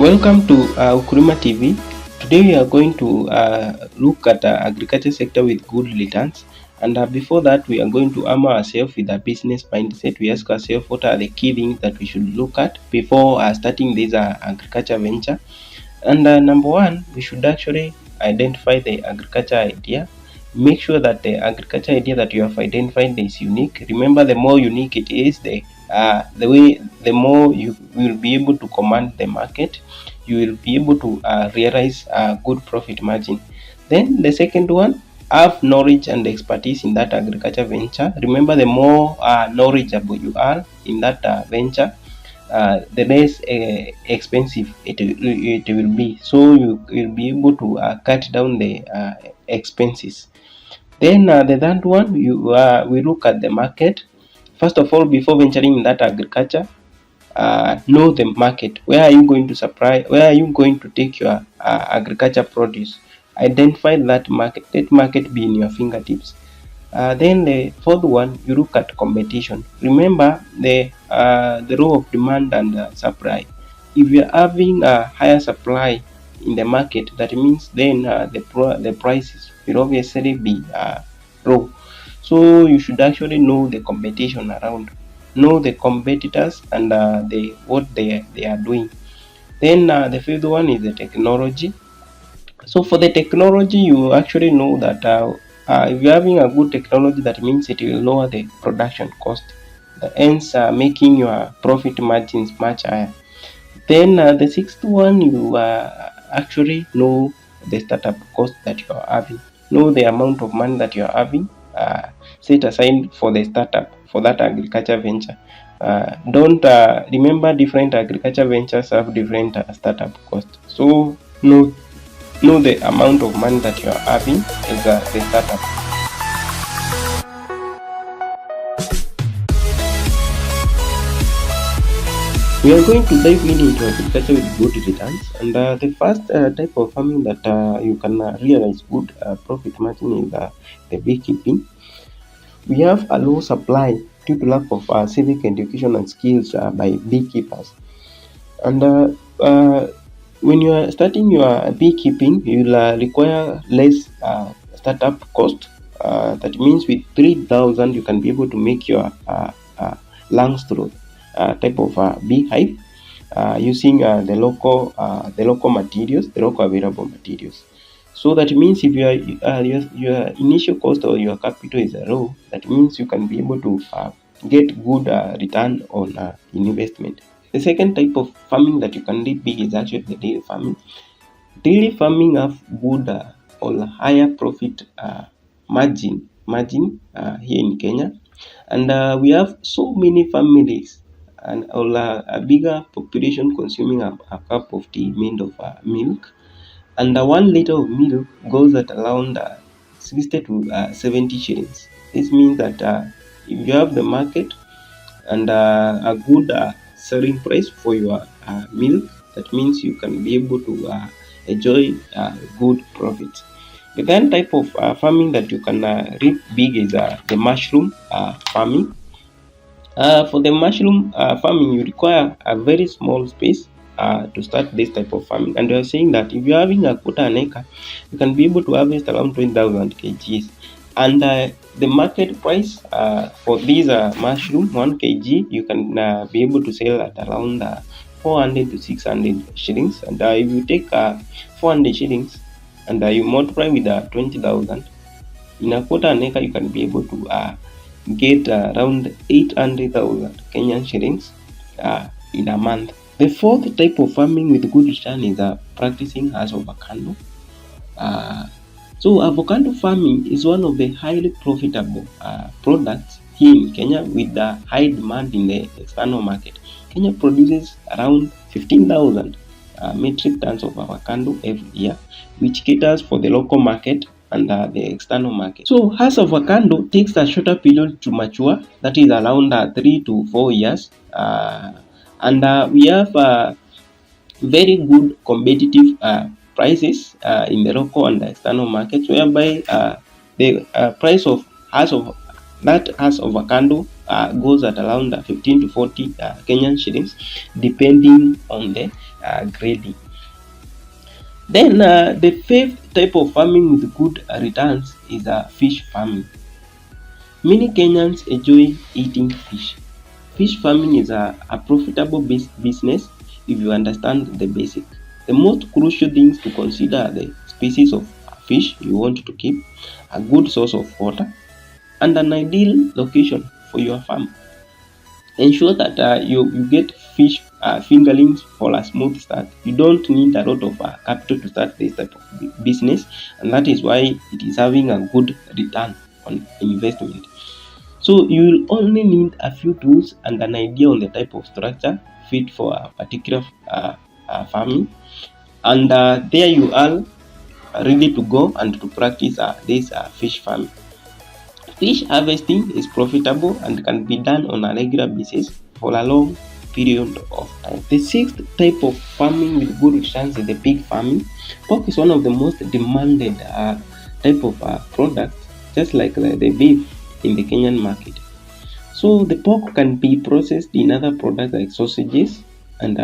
Welcome to UKULIMA TV. Today we are going to look at the agriculture sector with good returns. And before that, we are going to arm ourselves with a business mindset. We ask ourselves what are the key things that we should look at before starting this agriculture venture. And number one, we should actually identify the agriculture idea. Make sure that the agriculture idea that you have identified is unique. Remember, the more unique it is, the more you will be able to command the market. You will be able to realize a good profit margin. Then the second one, have knowledge and expertise in that agriculture venture. Remember, the more knowledgeable you are in that venture, the less expensive it will be, so you will be able to cut down the expenses. Then the third one, we look at the market. First of all, before venturing in that agriculture, know the market. Where are you going to supply? Where are you going to take your agriculture produce? Identify that market. Let market be in your fingertips. Then the fourth one, you look at competition. Remember the role of demand and supply. If you are having a higher supply in the market, that means then the prices will obviously be low. So you should actually know the competition around, know the competitors and what they are doing. Then the fifth one is the technology. So for the technology, you actually know that if you're having a good technology, that means it will lower the production cost, hence making your profit margins much higher. Then the sixth one, you actually know the startup cost that you are having, know the amount of money that you are having, set aside for the startup for that agriculture venture. Don't remember, different agriculture ventures have different startup costs. So know the amount of money that you are having as the startup. We are going to dive into agriculture with good returns, and the first type of farming that you can realize good profit margin is the beekeeping. We have a low supply due to lack of civic education and skills by beekeepers, and when you are starting your beekeeping, you will require less startup cost. That means with 3,000 you can be able to make your Langstroth type of beehive using the local materials, the local available materials. So that means if your initial cost or your capital is low, that means you can be able to get good return on investment. The second type of farming that you can do big is actually the dairy farming. Dairy farming have good or higher profit margin here in Kenya, and we have so many families and a bigger population consuming a cup of tea made of milk, and 1 liter of milk goes at around 60 to 70 shillings. This means that if you have the market and a good selling price for your milk, that means you can be able to enjoy good profits. The third type of farming that you can reap big is the mushroom farming. For the mushroom farming, you require a very small space to start this type of farming, and we are saying that if you're having a quarter an acre, you can be able to harvest around 20,000 kgs, and the market price for these mushroom 1 kg you can be able to sell at around 400 to 600 shillings, and if you take 400 shillings and you multiply with 20,000 in a quarter an acre, you can be able to get around 800,000 Kenyan shillings in a month. The fourth type of farming with good return is practicing as avocado. So avocado farming is one of the highly profitable products here in Kenya with the high demand in the external market. Kenya produces around 15,000 metric tons of avocado every year, which caters for the local market and the external market. So as avocado takes a shorter period to mature, that is around 3 to 4 years, and we have very good competitive prices in the local and the external markets, whereby the price of avocado goes at around 15 to 40 Kenyan shillings, depending on the grading. Then the fifth type of farming with good returns is fish farming. Many Kenyans enjoy eating fish. Fish farming is a profitable business if you understand the basic. The most crucial things to consider are the species of fish you want to keep, a good source of water, and an ideal location for your farm. Ensure that you get fish fingerlings for a smooth start. You don't need a lot of capital to start this type of business, and that is why it is having a good return on investment. So you will only need a few tools and an idea on the type of structure fit for a particular farming, and there you are ready to go and to practice this fish farming. Fish harvesting is profitable and can be done on a regular basis for a long period of time. The sixth type of farming with good returns is the pig farming. Pork is one of the most demanded type of products, just like the beef in the Kenyan market. So the pork can be processed in other products like sausages and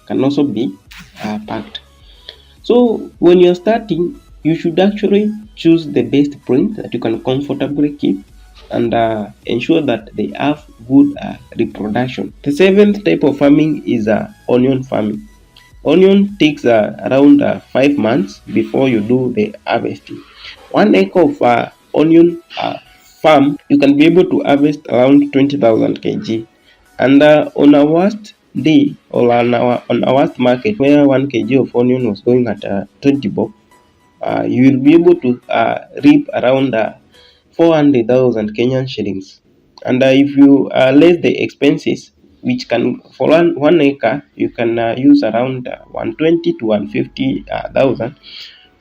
can also be packed. So when you're starting, you should actually choose the best print that you can comfortably keep and ensure that they have good reproduction. The seventh type of farming is onion farming. Onion takes around 5 months before you do the harvesting. 1 acre of onion farm, you can be able to harvest around 20,000 kg. And on our worst day, or on our worst market, where 1 kg of onion was going at 20 bob, you will be able to reap around 400,000 Kenyan shillings. And if you less the expenses, which can for one acre, you can use around 120 to 150,000.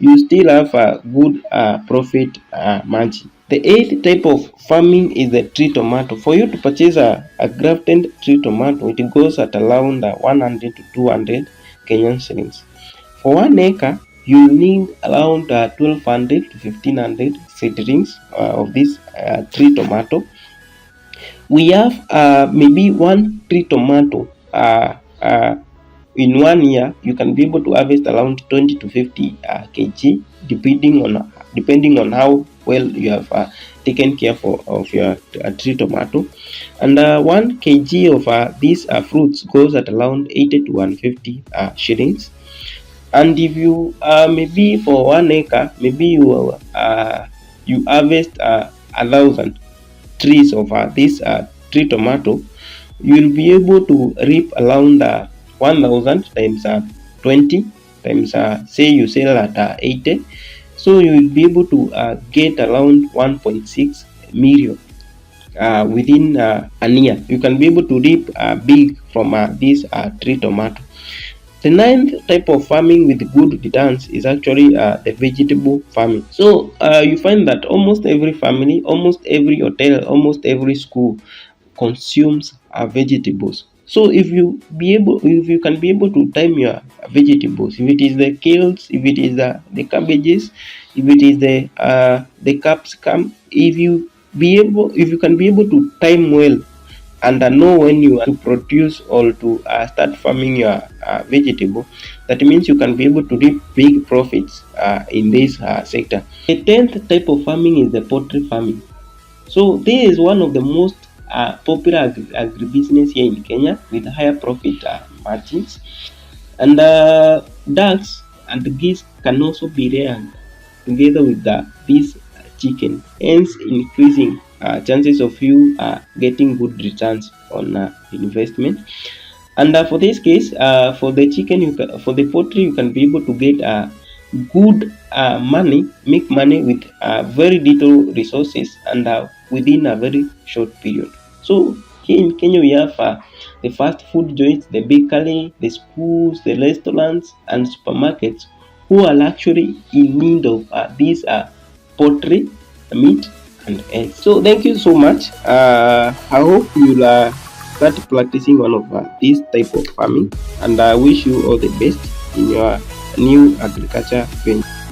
You still have a good profit margin. The eighth type of farming is the tree tomato. For you to purchase a grafted tree tomato, it goes at around 100 to 200 Kenyan shillings. For 1 acre, you need around 1200 to 1500 seedlings of this tree tomato. We have maybe one tree tomato in 1 year. You can be able to harvest around 20 to 50 kg, depending on how well you have taken care of your tree tomato. And 1 kg of these fruits goes at around 80 to 150 shillings. And if you maybe for 1 acre, maybe you harvest 1,000 trees of this tree tomato, you will be able to reap around 1,000 times 20 times say you sell at 80, so you will be able to get around 1.6 million within an year. You can be able to reap big from this tree tomato. The ninth type of farming with good returns is actually the vegetable farming. So you find that almost every family, almost every hotel, almost every school consumes vegetables. So if you can be able to time your vegetables, if it is the kales, if it is the cabbages, if it is the capsicum, if you can be able to time well and know when you are to produce or to start farming your vegetable, that means you can be able to reap big profits in this sector. The 10th type of farming is the poultry farming. So this is one of the most popular agribusiness here in Kenya with higher profit margins. And ducks and geese can also be reared together with this chicken, hence increasing chances of you getting good returns on investment. And for this case, for the chicken, for the poultry, you can be able to get good money, make money with very little resources and within a very short period. So here in Kenya, we have the fast food joints, the bakery, the schools, the restaurants, and supermarkets who are actually in need of these poultry, meat, and eggs. So thank you so much. I hope you'll start practicing one of these type of farming, and I wish you all the best in your new agriculture venture.